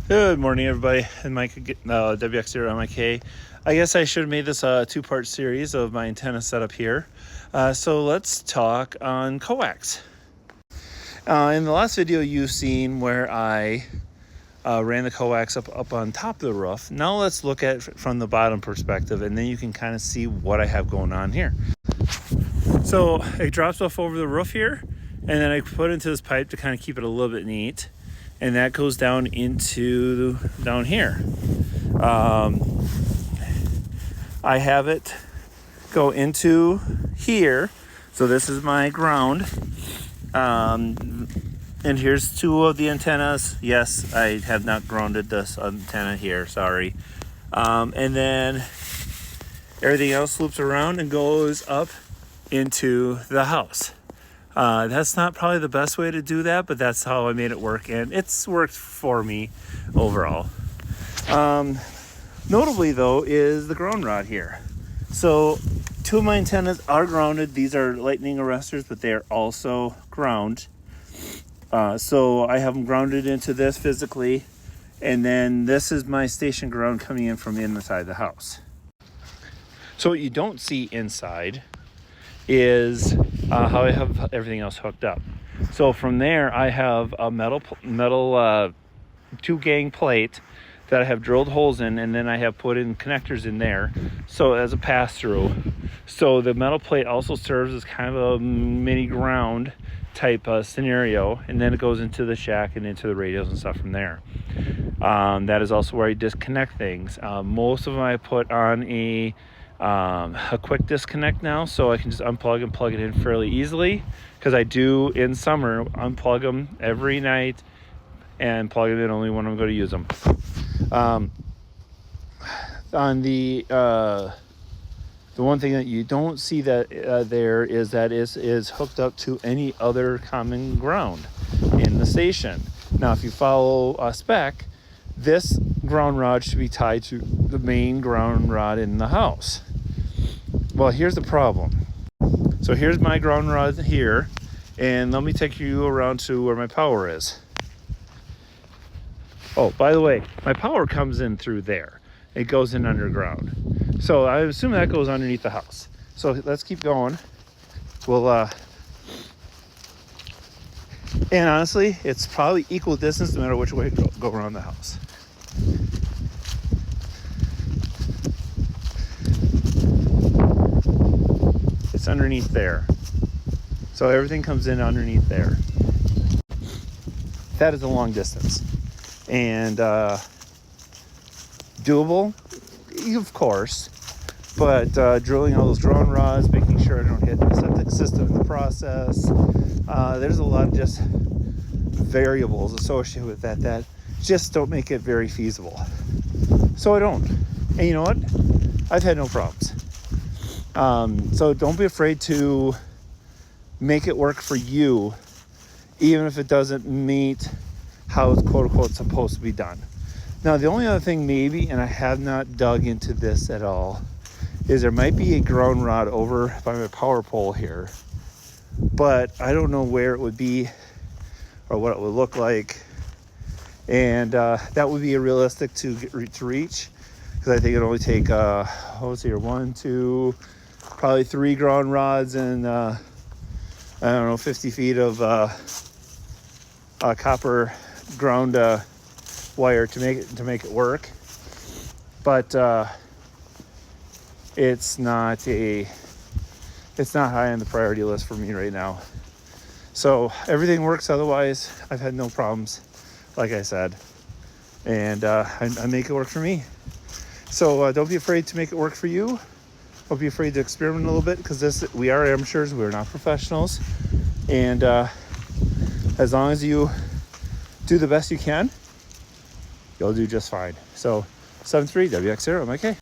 Good morning, everybody. And Mike, WX0MIK. I guess I should have made this a two-part series of my antenna setup here. So let's talk on coax. In the last video, you've seen where I ran the coax up on top of the roof. Now let's look at it from the bottom perspective, and then you can kind of see what I have going on here. So it drops off over the roof here, and then I put it into this pipe to kind of keep it a little bit neat. And that goes down into down here. I have it go into here. So this is my ground. And here's two of the antennas. Yes, I have not grounded this antenna here, sorry. And then everything else loops around and goes up into the house. That's not probably the best way to do that, but that's how I made it work, and it's worked for me overall. Notably, though, is the ground rod here. So two of my antennas are grounded. These are lightning arresters, but they are also ground. So I have them grounded into this physically, and then this is my station ground coming in from inside the house. So what you don't see inside is how I have everything else hooked up. So from there, I have a metal 2-gang plate that I have drilled holes in, and then I have put in connectors in there, so as a pass-through. So the metal plate also serves as kind of a mini ground type scenario, and then it goes into the shack and into the radios and stuff from there. That is also where I disconnect things. Most of them I put on a quick disconnect now, so I can just unplug and plug it in fairly easily, because I do in summer unplug them every night and plug them in only when I'm going to use them. On the one thing that you don't see that there is that is hooked up to any other common ground in the station. Now if you follow a spec, this ground rod should be tied to the main ground rod in the house. Well, here's the problem. So here's my ground rod here, and let me take you around to where my power is. Oh, by the way, my power comes in through there. It goes in underground. So I assume that goes underneath the house. So let's keep going. We'll, and honestly, it's probably equal distance no matter which way to go around the house. It's underneath there. So everything comes in underneath there. That is a long distance. And doable, of course, but drilling all those drone rods, making sure I don't hit the septic system in the process. There's a lot of just variables associated with that just don't make it very feasible. So I don't. And you know what? I've had no problems. So don't be afraid to make it work for you, even if it doesn't meet how it's quote unquote supposed to be done. Now, the only other thing maybe, and I have not dug into this at all, is there might be a ground rod over by my power pole here, but I don't know where it would be or what it would look like. And that would be realistic to reach, because I think it only take, what's here, 1, 2, probably 3 ground rods and I don't know, 50 feet of copper ground wire to make it work. But it's not high on the priority list for me right now. So everything works otherwise. I've had no problems, like I said, and I make it work for me. So don't be afraid to make it work for you. Don't be afraid to experiment a little bit, because we are amateurs, we're not professionals, and as long as you do the best you can, you'll do just fine. So 7.3 WX0 MIK.